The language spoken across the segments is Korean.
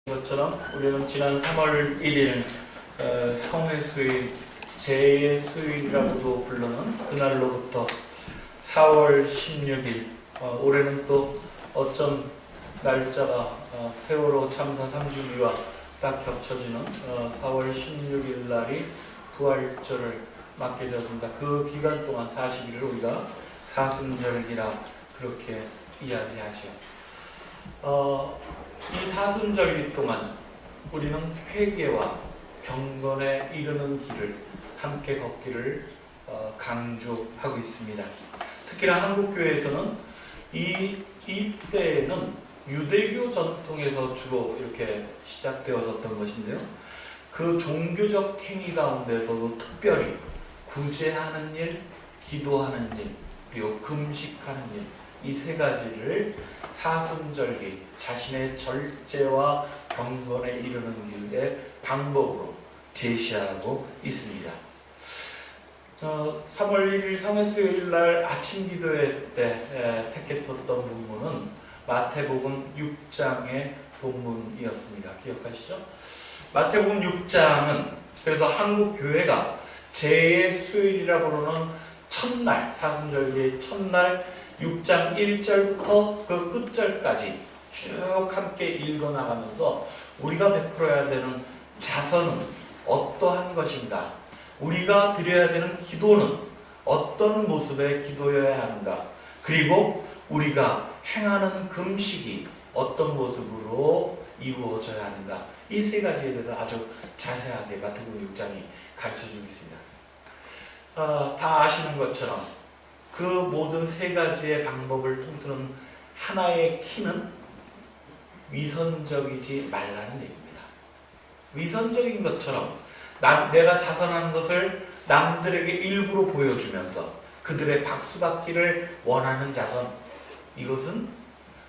것처럼 우리는 지난 3월 1일 성회수일, 제2수일이라고도 부르는 그날로부터 4월 16일, 올해는 또 어쩜 날짜가 세월호 참사 3주기와 딱 겹쳐지는 4월 16일 날이 부활절을 맞게 되었습니다. 그 기간 동안 40일을 우리가 사순절기라 그렇게 이야기하죠. 이 사순절기 동안 우리는 회개와 경건에 이르는 길을 함께 걷기를 강조하고 있습니다. 특히나 한국교회에서는 이때에는 유대교 전통에서 주로 이렇게 시작되었었던 것인데요. 그 종교적 행위 가운데서도 특별히 구제하는 일, 기도하는 일, 그리고 금식하는 일, 이 세 가지를 사순절기, 자신의 절제와 경건에 이르는 길의 방법으로 제시하고 있습니다. 3월 1일 성회수요일 날 아침 기도회 때 택했었던 본문은 마태복음 6장의 본문이었습니다. 기억하시죠? 마태복음 6장은 그래서 한국 교회가 제2수요일이라고 부르는 첫날, 사순절기의 첫날 6장 1절부터 그 끝절까지 쭉 함께 읽어나가면서 우리가 베풀어야 되는 자선은 어떠한 것인가, 우리가 드려야 되는 기도는 어떤 모습의 기도여야 하는가, 그리고 우리가 행하는 금식이 어떤 모습으로 이루어져야 하는가, 이 세 가지에 대해서 아주 자세하게 마태복음 6장이 가르쳐주고 있습니다. 다 아시는 것처럼 그 모든 세 가지의 방법을 통틀은 하나의 키는 위선적이지 말라는 얘기입니다. 위선적인 것처럼 내가 자선하는 것을 남들에게 일부러 보여주면서 그들의 박수받기를 원하는 자선, 이것은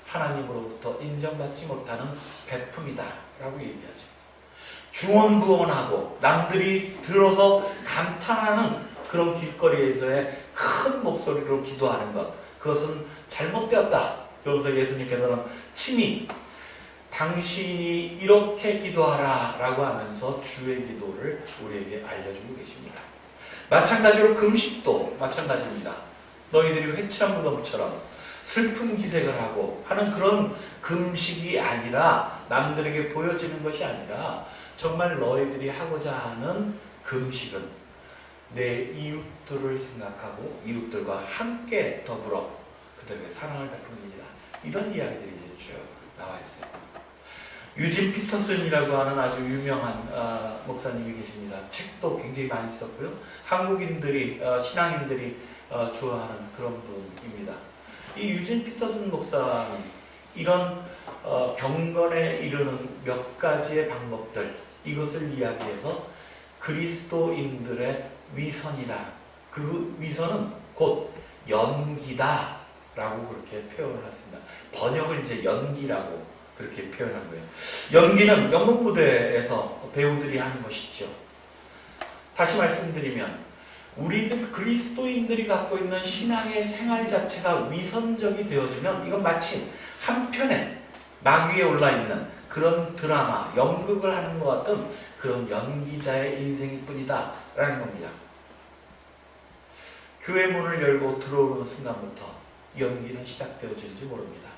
하나님으로부터 인정받지 못하는 베품이다 라고 얘기하죠. 중언부언하고 남들이 들어서 감탄하는 그런 길거리에서의 큰 목소리로 기도하는 것, 그것은 잘못되었다. 그러면서 예수님께서는 친히 당신이 이렇게 기도하라 라고 하면서 주의 기도를 우리에게 알려주고 계십니다. 마찬가지로 금식도 마찬가지입니다. 너희들이 회칠한 무덤처럼 슬픈 기색을 하고 하는 그런 금식이 아니라, 남들에게 보여지는 것이 아니라 정말 너희들이 하고자 하는 금식은 내 이웃들을 생각하고 이웃들과 함께 더불어 그들에게 사랑을 베푸는 일이다. 이런 이야기들이 이제 쭉 나와 있어요. 유진 피터슨이라고 하는 아주 유명한 목사님이 계십니다. 책도 굉장히 많이 썼고요. 한국인들이, 신앙인들이 좋아하는 그런 분입니다. 이 유진 피터슨 목사는 이런 경건에 이르는 몇 가지의 방법들, 이것을 이야기해서 그리스도인들의 위선이라, 그 위선은 곧 연기다 라고 그렇게 표현을 했습니다. 번역을 이제 연기라고 그렇게 표현한 거예요. 연기는 연극무대에서 배우들이 하는 것이죠. 다시 말씀드리면 우리들 그리스도인들이 갖고 있는 신앙의 생활 자체가 위선적이 되어지면 이건 마치 한편에 막 위에 올라있는 그런 드라마, 연극을 하는 것 같은 그런 연기자의 인생일 뿐이다 라는 겁니다. 교회 문을 열고 들어오는 순간부터 연기는 시작되어지는지 모릅니다.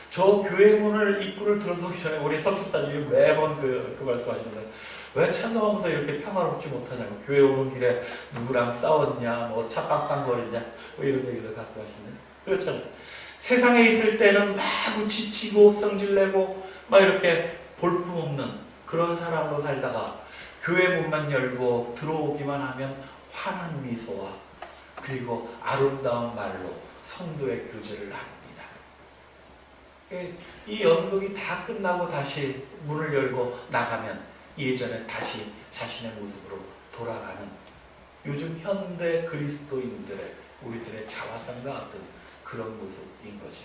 저 교회 문을 입구를 들어서기 전에 우리 선집사님이 매번 그 말씀하시는데, 왜 찬송하면서 이렇게 평화롭지 못하냐고, 교회 오는 길에 누구랑 싸웠냐, 뭐 차 빵빵거리냐, 뭐 이런 얘기를 갖고 하시네. 그렇잖아요. 세상에 있을 때는 막 지치고 성질내고 막 이렇게 볼품없는 그런 사람으로 살다가 교회 문만 열고 들어오기만 하면 환한 미소와 그리고 아름다운 말로 성도의 교제를 합니다. 이 연극이 다 끝나고 다시 문을 열고 나가면 예전에 다시 자신의 모습으로 돌아가는, 요즘 현대 그리스도인들의, 우리들의 자화상과 같은 그런 모습인 거죠.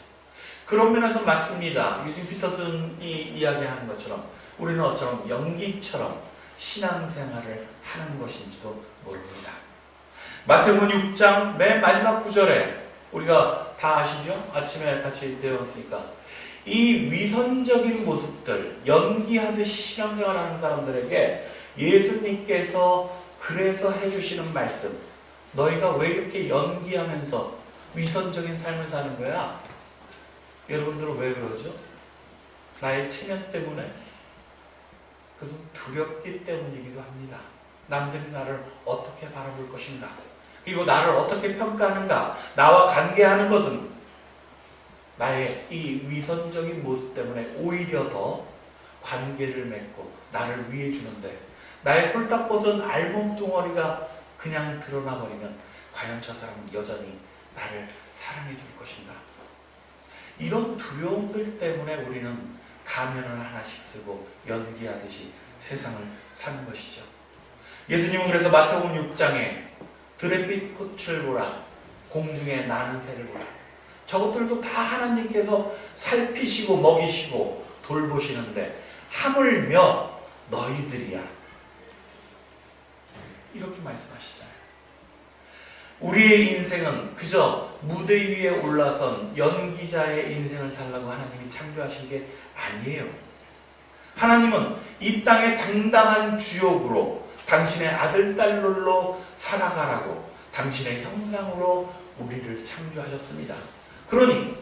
그런 면에서 맞습니다. 유진 피터슨이 이야기하는 것처럼 우리는 어처럼 연기처럼 신앙생활을 하는 것인지도 모릅니다. 마태복음 6장 맨 마지막 구절에 우리가 다 아시죠? 아침에 같이 배웠으니까 이 위선적인 모습들, 연기하듯이 신앙생활하는 사람들에게 예수님께서 그래서 해주시는 말씀, 너희가 왜 이렇게 연기하면서 위선적인 삶을 사는 거야? 여러분들은 왜 그러죠? 나의 체면 때문에? 그것은 두렵기 때문이기도 합니다. 남들이 나를 어떻게 바라볼 것인가? 그리고 나를 어떻게 평가하는가? 나와 관계하는 것은 나의 이 위선적인 모습 때문에 오히려 더 관계를 맺고 나를 위해 주는데, 나의 홀딱 벗은 알몸뚱어리가 그냥 드러나 버리면 과연 저 사람은 여전히 나를 사랑해 줄 것인가? 이런 두려움들 때문에 우리는 가면을 하나씩 쓰고 연기하듯이 세상을 사는 것이죠. 예수님은 그래서 마태복음 6장에 들의 빛을 보라, 공중에 나는 새를 보라, 저것들도 다 하나님께서 살피시고 먹이시고 돌보시는데 하물며 너희들이야, 이렇게 말씀하시잖아요. 우리의 인생은 그저 무대 위에 올라선 연기자의 인생을 살라고 하나님이 창조하신 게 아니에요. 하나님은 이 땅의 당당한 주역으로 당신의 아들, 딸로 살아가라고 당신의 형상으로 우리를 창조하셨습니다. 그러니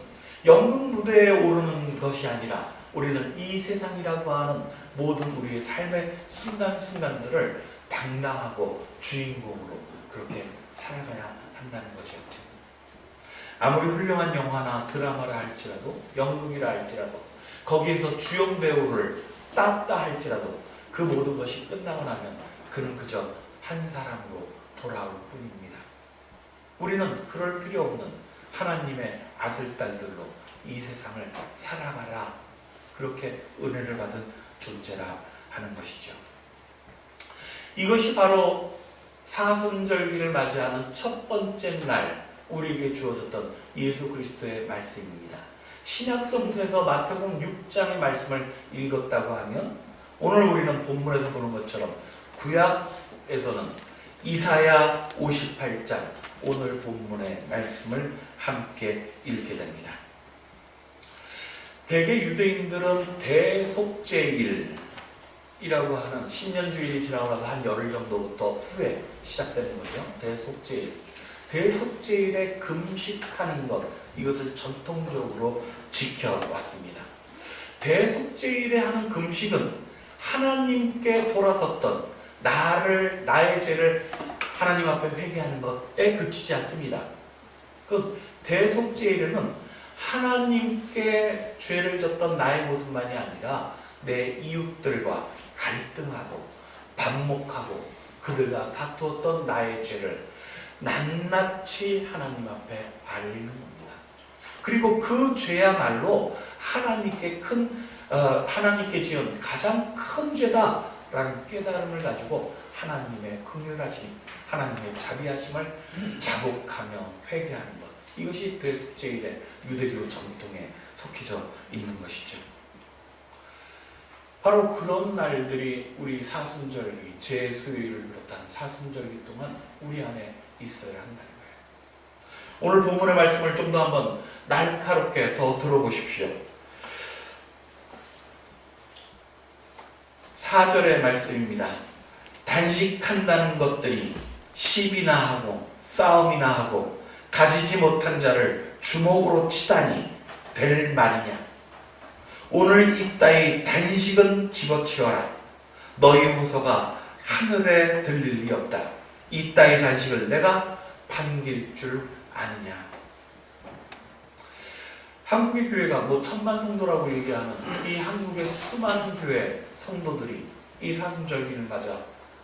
연극 무대에 오르는 것이 아니라 우리는 이 세상이라고 하는 모든 우리의 삶의 순간순간들을 당당하고 주인공으로 그렇게 살아가야 한다는 거죠. 아무리 훌륭한 영화나 드라마를 할지라도, 연극이라 할지라도, 거기에서 주연 배우를 땄다 할지라도 그 모든 것이 끝나고 나면 그는 그저 한 사람으로 돌아올 뿐입니다. 우리는 그럴 필요 없는 하나님의 아들, 딸들로 이 세상을 살아가라, 그렇게 은혜를 받은 존재라 하는 것이죠. 이것이 바로 사순절기를 맞이하는 첫 번째 날 우리에게 주어졌던 예수 그리스도의 말씀입니다. 신약성서에서 마태복음 6장의 말씀을 읽었다고 하면 오늘 우리는 본문에서 보는 것처럼 구약에서는 이사야 58장, 오늘 본문의 말씀을 함께 읽게 됩니다. 대개 유대인들은 대속죄일이라고 하는 신년주일이 지나고 나서 한 열흘 정도부터 후에 시작되는 거죠. 대속죄일. 대속죄일에 금식하는 것, 이것을 전통적으로 지켜왔습니다. 대속죄일에 하는 금식은 하나님께 돌아섰던 나의 죄를 하나님 앞에 회개하는 것에 그치지 않습니다. 그 대속죄일에는 하나님께 죄를 졌던 나의 모습만이 아니라 내 이웃들과 갈등하고 반목하고 그들과 다투었던 나의 죄를 낱낱이 하나님 앞에 알리는 겁니다. 그리고 그 죄야말로 하나님께 지은 가장 큰 죄다라는 깨달음을 가지고 하나님의 긍휼하심, 하나님의 자비하심을 자복하며 회개하는 것, 이것이 대속죄일의 유대교 전통에 속해져 있는 것이죠. 바로 그런 날들이 우리 사순절기, 제수일을 비롯한 사순절기 동안 우리 안에 있어야 한다는 거예요. 오늘 본문의 말씀을 좀 더 한번 날카롭게 더 들어보십시오. 4절의 말씀입니다. 단식한다는 것들이 시비나 하고 싸움이나 하고 가지지 못한 자를 주먹으로 치다니 될 말이냐. 오늘 이따위 단식은 집어치워라. 너희 호소가 하늘에 들릴 리 없다. 이따위 단식을 내가 반길 줄 아느냐. 한국의 교회가 1000만 성도라고 얘기하는 이 한국의 수많은 교회 성도들이 이 사순절기를 맞아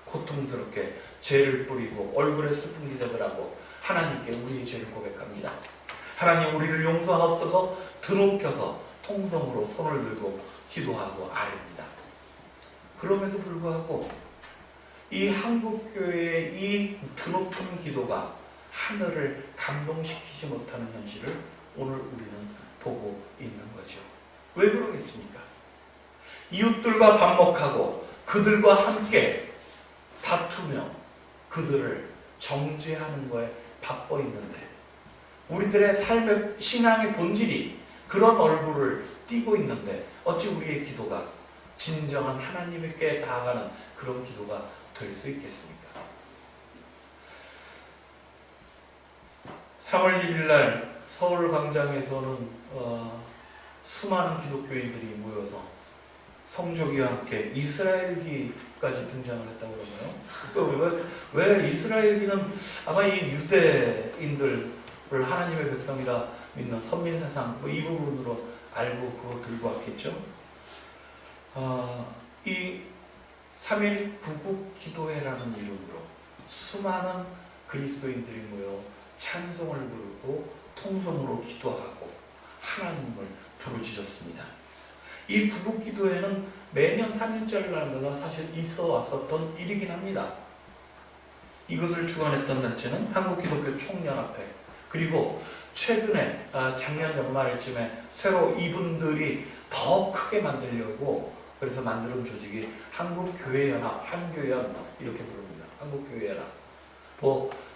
고통스럽게 죄를 뿌리고 얼굴에 슬픈 기색을 하고 하나님께 우리의 죄를 고백합니다. 하나님, 우리를 용서하옵소서 드높여서 통성으로 손을 들고 기도하고 아뢰입니다. 그럼에도 불구하고 이 한국교회의 이 드높은 기도가 하늘을 감동시키지 못하는 현실을 오늘 우리는 보고 있는 거죠. 왜 그러겠습니까? 이웃들과 반목하고 그들과 함께 다투며 그들을 정죄하는 거에 바빠 있는데 우리들의 삶의 신앙의 본질이 그런 얼굴을 뛰고 있는데 어찌 우리의 기도가 진정한 하나님께 다가가는 그런 기도가 될 수 있겠습니까? 3월 1일 날 서울 광장에서는 수많은 기독교인들이 모여서 성조기와 함께 이스라엘기까지 등장을 했다고 그러나요? 왜 이스라엘기는 아마 이 유대인들을 하나님의 백성이라 믿는 선민사상 이 부분으로 알고 그거 들고 왔겠죠? 이 3.1 구국기도회라는 이름으로 수많은 그리스도인들이 모여 찬송을 부르고 통성으로 기도하고 하나님을 부르짖었습니다. 이 구국기도회는 매년 3.1절 날마다 사실 있어 왔었던 일이긴 합니다. 이것을 주관했던 단체는 한국기독교 총연합회, 그리고 최근에 작년 연말쯤에 새로 이분들이 더 크게 만들려고 그래서 만드는 조직이 한국교회연합, 한교연 이렇게 부릅니다. 한국교회연합.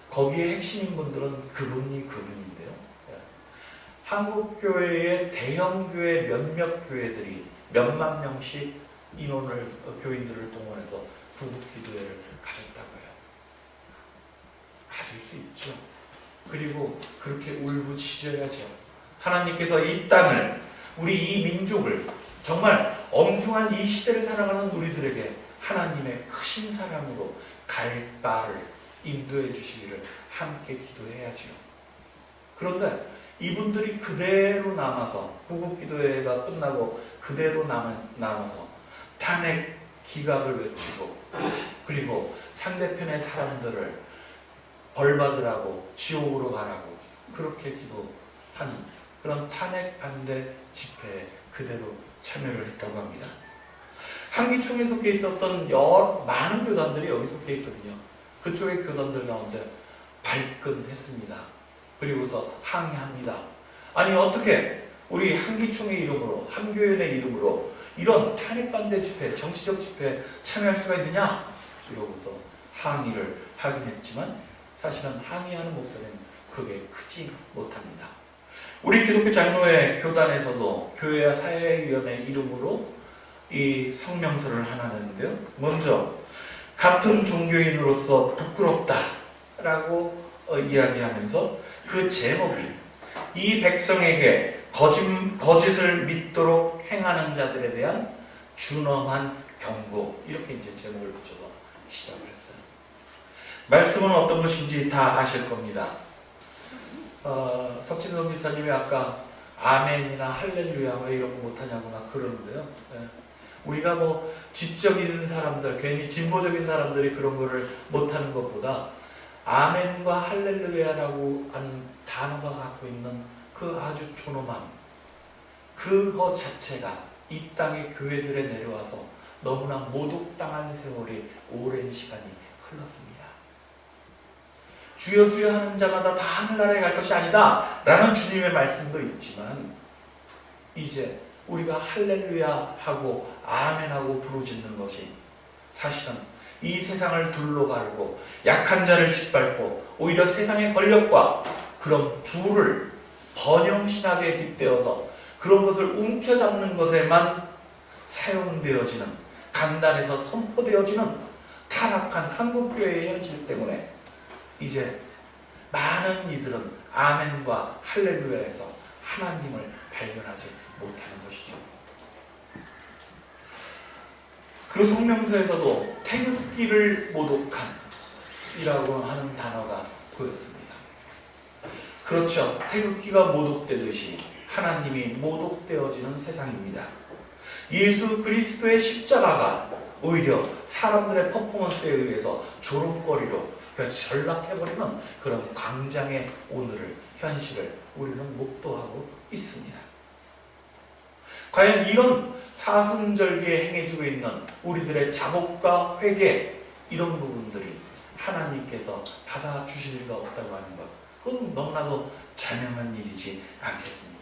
거기에 핵심인 분들은 그분인데요. 한국교회의 대형교회 몇몇 교회들이 몇만 명씩 교인들을 동원해서 구국기도회를 가졌다고 해요. 가질 수 있죠. 그리고 그렇게 울부짖어야죠. 하나님께서 이 땅을, 우리 이 민족을, 정말 엄중한 이 시대를 살아가는 우리들에게 하나님의 크신 사랑으로 갈 바를 인도해 주시기를 함께 기도해야죠. 그런데 이분들이 그대로 남아서, 구국기도회가 끝나고 그대로 남아서 탄핵 기각을 외치고, 그리고 상대편의 사람들을 벌받으라고, 지옥으로 가라고 그렇게 기도하는 그런 탄핵 반대 집회에 그대로 참여를 했다고 합니다. 한기총에 속해 있었던 많은 교단들이 여기 속해 있거든요. 그쪽의 교단들 가운데 발끈했습니다. 그리고서 항의합니다. 아니 어떻게 우리 한기총의 이름으로, 한교연의 이름으로 이런 탄핵반대 집회, 정치적 집회에 참여할 수가 있느냐? 이러고서 항의를 하긴 했지만 사실은 항의하는 목소리는 그게 크지 못합니다. 우리 기독교 장로회 교단에서도 교회와 사회위원회 이름으로 이 성명서를 하나 냈는데요. 먼저 같은 종교인으로서 부끄럽다라고 이야기하면서 그 제목이 이 백성에게 거짓을 믿도록 행하는 자들에 대한 준엄한 경고, 이렇게 이제 제목을 붙여서 시작을 했어요. 말씀은 어떤 것인지 다 아실 겁니다. 석진성 지사님이 아까 아멘이나 할렐루야 왜 이런 거 못하냐고 막 그러는데요. 우리가 지적인 사람들, 괜히 진보적인 사람들이 그런 거를 못하는 것보다 아멘과 할렐루야라고 하는 단어가 갖고 있는 그 아주 존엄함, 그거 자체가 이 땅의 교회들에 내려와서 너무나 모독당한 세월이 오랜 시간이 흘렀습니다. 주여 주여 하는 자마다 다 하늘나라에 갈 것이 아니다 라는 주님의 말씀도 있지만, 이제 우리가 할렐루야 하고 아멘 하고 부르짖는 것이 사실은 이 세상을 둘러가르고 약한 자를 짓밟고 오히려 세상의 권력과 그런 부를 번영신학에 빗대어서 그런 것을 움켜잡는 것에만 사용되어지는, 강단에서 선포되어지는 타락한 한국교회의 현실 때문에 이제 많은 이들은 아멘과 할렐루야에서 하나님을 발견하지 못하는 것이죠. 그 성명서에서도 태극기를 모독한 이라고 하는 단어가 보였습니다. 그렇죠. 태극기가 모독되듯이 하나님이 모독되어지는 세상입니다. 예수 그리스도의 십자가가 오히려 사람들의 퍼포먼스에 의해서 조롱거리로 전락해버리는 그런 광장의 오늘을, 현실을 우리는 목도하고 있습니다. 과연 이런 사순절기에 행해지고 있는 우리들의 자복과 회개, 이런 부분들이 하나님께서 받아주실 리가 없다고 하는 것, 그건 너무나도 자명한 일이지 않겠습니까?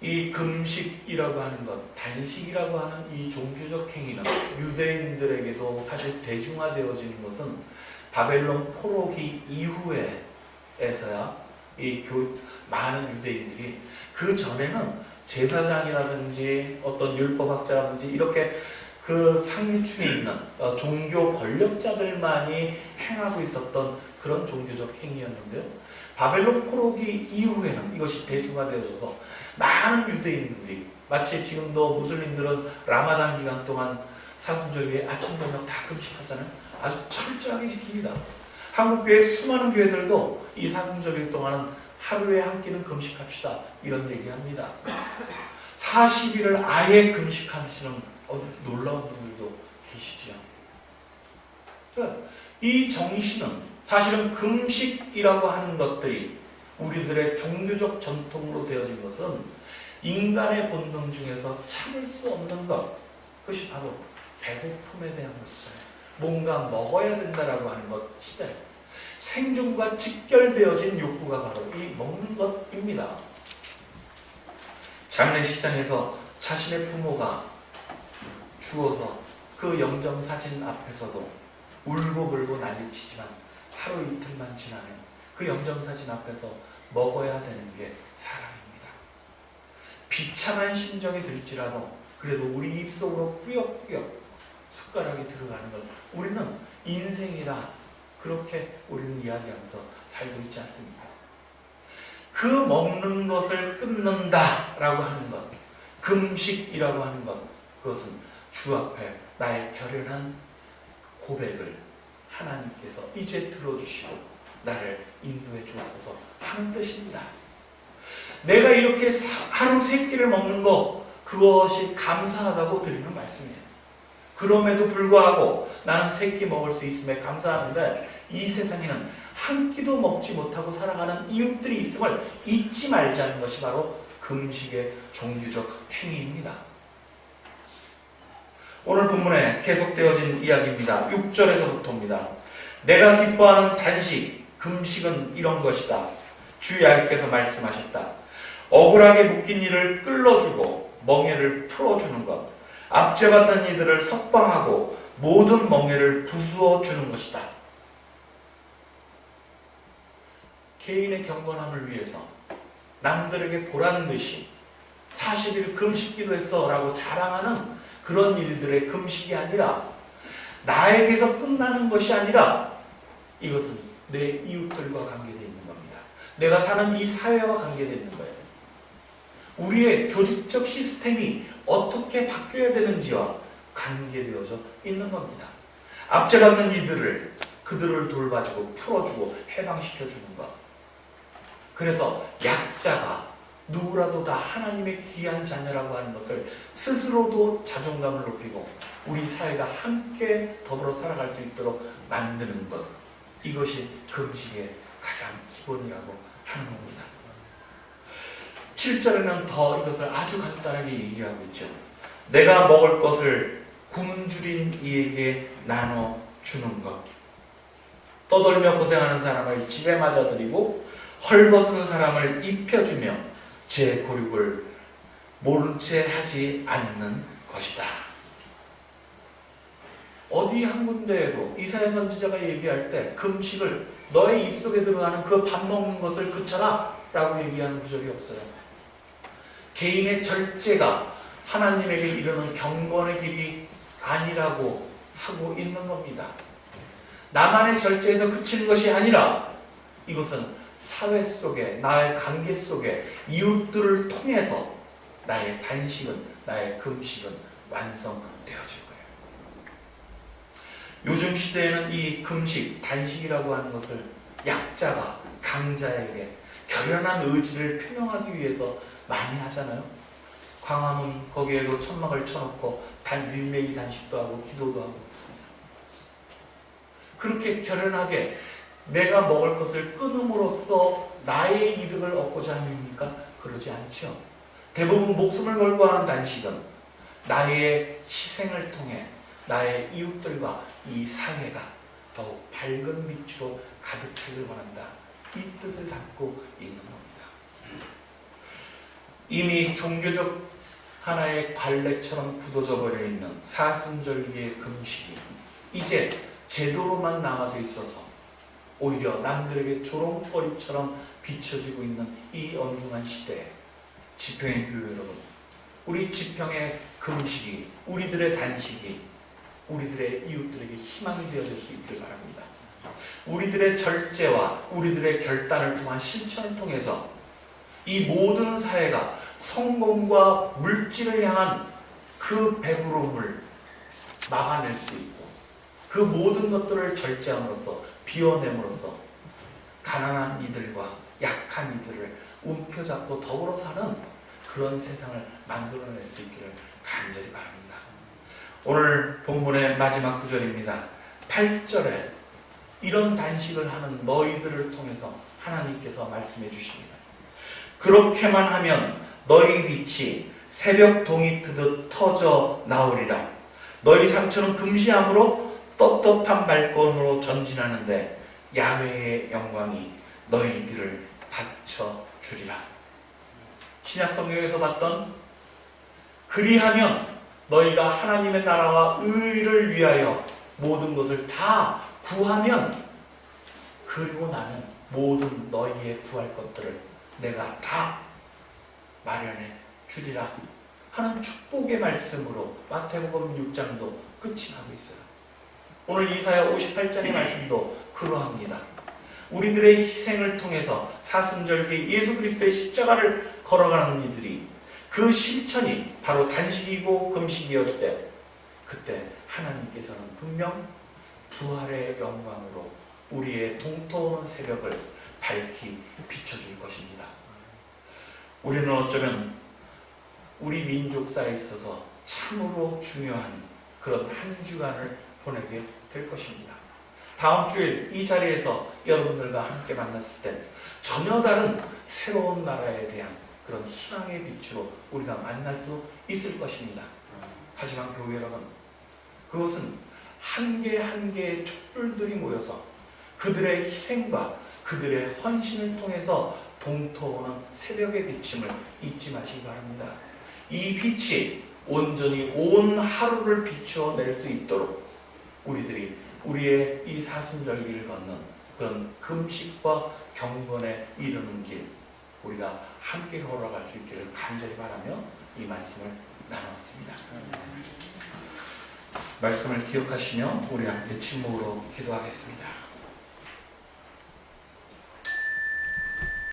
이 금식이라고 하는 것, 단식이라고 하는 이 종교적 행위는 유대인들에게도 사실 대중화되어지는 것은 바벨론 포로기 이후에서야 많은 유대인들이 그 전에는 제사장이라든지 어떤 율법학자라든지 이렇게 그 상류층에 있는 종교 권력자들만이 행하고 있었던 그런 종교적 행위였는데요. 바벨론 포로기 이후에는 이것이 대중화되어져서 많은 유대인들이 마치 지금도 무슬림들은 라마단 기간 동안 사순절기에 아침 저녁 다 금식하잖아요. 아주 철저하게 지킵니다. 한국 교회 수많은 교회들도 이 사순절기 동안은 하루에 한 끼는 금식합시다 이런 얘기합니다. 40일을 아예 금식하시는 놀라운 분들도 계시지요. 이 정신은 사실은 금식이라고 하는 것들이 우리들의 종교적 전통으로 되어진 것은 인간의 본능 중에서 참을 수 없는 것, 그것이 바로 배고픔에 대한 것이잖아요. 뭔가 먹어야 된다라고 하는 것이잖아요. 생존과 직결되어진 욕구가 바로 이 먹는 것입니다. 장례식장에서 자신의 부모가 죽어서 그 영정사진 앞에서도 울고불고 난리치지만 하루 이틀만 지나면 그 영정사진 앞에서 먹어야 되는 게 사랑입니다. 비참한 심정이 들지라도 그래도 우리 입속으로 꾸역꾸역 숟가락이 들어가는 것, 우리는 인생이라 그렇게 우리는 이야기하면서 살고 있지 않습니까? 그 먹는 것을 끊는다라고 하는 것, 금식이라고 하는 것, 그것은 주 앞에 나의 결연한 고백을 하나님께서 이제 들어주시고 나를 인도해 주옵소서 하는 뜻입니다. 내가 이렇게 하루 세 끼를 먹는 것, 그것이 감사하다고 드리는 말씀이에요. 그럼에도 불구하고 나는 세 끼 먹을 수 있음에 감사하는데 이 세상에는 한 끼도 먹지 못하고 살아가는 이웃들이 있음을 잊지 말자는 것이 바로 금식의 종교적 행위입니다. 오늘 본문에 계속되어진 이야기입니다. 6절에서부터입니다. 내가 기뻐하는 단식, 금식은 이런 것이다. 주 야훼께서 말씀하셨다. 억울하게 묶인 이를 끌어주고 멍에를 풀어주는 것, 압제받는 이들을 석방하고 모든 멍에를 부수어 주는 것이다. 개인의 경건함을 위해서 남들에게 보라는 듯이 40일 금식기도 했어 라고 자랑하는 그런 일들의 금식이 아니라, 나에게서 끝나는 것이 아니라 이것은 내 이웃들과 관계되어 있는 겁니다. 내가 사는 이 사회와 관계되어 있는 거예요. 우리의 조직적 시스템이 어떻게 바뀌어야 되는지와 관계되어져 있는 겁니다. 압제받는 이들을, 그들을 돌봐주고 풀어주고 해방시켜주는 것. 그래서 약자가 누구라도 다 하나님의 귀한 자녀라고 하는 것을 스스로도 자존감을 높이고 우리 사회가 함께 더불어 살아갈 수 있도록 만드는 것, 이것이 금식의 가장 기본이라고 하는 겁니다. 7절에는 더 이것을 아주 간단하게 얘기하고 있죠. 내가 먹을 것을 굶주린 이에게 나눠주는 것, 떠돌며 고생하는 사람을 집에 맞아들이고 헐벗은 사람을 입혀주며 제 고륙을 모른 채 하지 않는 것이다. 어디 한 군데에도 이사야 선지자가 얘기할 때 금식을 너의 입속에 들어가는 그 밥 먹는 것을 그쳐라 라고 얘기하는 구절이 없어요. 개인의 절제가 하나님에게 이르는 경건의 길이 아니라고 하고 있는 겁니다. 나만의 절제에서 그치는 것이 아니라 이것은 사회 속에, 나의 관계 속에 이웃들을 통해서 나의 단식은, 나의 금식은 완성되어질 거예요. 요즘 시대에는 이 금식, 단식이라고 하는 것을 약자가 강자에게 결연한 의지를 표명하기 위해서 많이 하잖아요. 광화문 거기에도 천막을 쳐놓고 릴레이 단식도 하고 기도도 하고 있습니다. 그렇게 결연하게 내가 먹을 것을 끊음으로써 나의 이득을 얻고자 합니까? 그러지 않죠. 대부분 목숨을 걸고 하는 단식은 나의 희생을 통해 나의 이웃들과 이 사회가 더욱 밝은 빛으로 가득 차길 원한다. 이 뜻을 담고 있는 겁니다. 이미 종교적 하나의 관례처럼 굳어져 버려 있는 사순절기의 금식이 이제 제도로만 남아져 있어서 오히려 남들에게 조롱거리처럼 비춰지고 있는 이 엄중한 시대에 지평의 교회 여러분, 우리 지평의 금식이, 우리들의 단식이 우리들의 이웃들에게 희망이 되어질 수 있기를 바랍니다. 우리들의 절제와 우리들의 결단을 통한 실천을 통해서 이 모든 사회가 성공과 물질을 향한 그 배부름을 막아낼 수 있고 그 모든 것들을 절제함으로써 비워냄으로써 가난한 이들과 약한 이들을 움켜잡고 더불어 사는 그런 세상을 만들어낼 수 있기를 간절히 바랍니다. 오늘 본문의 마지막 구절입니다. 8절에 이런 단식을 하는 너희들을 통해서 하나님께서 말씀해 주십니다. 그렇게만 하면 너희 빛이 새벽 동이 트듯 터져 나오리라. 너희 상처는 금시함으로 떳떳한 발걸음으로 전진하는데 야훼의 영광이 너희들을 받쳐주리라. 신약성경에서 봤던 그리하면 너희가 하나님의 나라와 의를 위하여 모든 것을 다 구하면 그리고 나는 모든 너희의 구할 것들을 내가 다 마련해 주리라 하는 축복의 말씀으로 마태복음 6장도 끝이 나고 있어요. 오늘 이사야 58장의 말씀도 그러합니다. 우리들의 희생을 통해서 사순절기 예수 그리스도의 십자가를 걸어가는 이들이 그 실천이 바로 단식이고 금식이었을 때 그때 하나님께서는 분명 부활의 영광으로 우리의 동토오는 새벽을 밝히 비춰줄 것입니다. 우리는 어쩌면 우리 민족사에 있어서 참으로 중요한 그런 한 주간을 보내게 될 것입니다. 다음 주일 이 자리에서 여러분들과 함께 만났을 때 전혀 다른 새로운 나라에 대한 그런 희망의 빛으로 우리가 만날 수 있을 것입니다. 하지만 교회 여러분, 그것은 한 개 한 개의 촛불들이 모여서 그들의 희생과 그들의 헌신을 통해서 동토오는 새벽의 비침을 잊지 마시기 바랍니다. 이 빛이 온전히 온 하루를 비추어낼 수 있도록 우리들이 우리의 이 사순절기를 걷는 그런 금식과 경건에 이르는 길 우리가 함께 걸어갈 수 있기를 간절히 바라며 이 말씀을 나누었습니다. 말씀을 기억하시며 우리 함께 침묵으로 기도하겠습니다.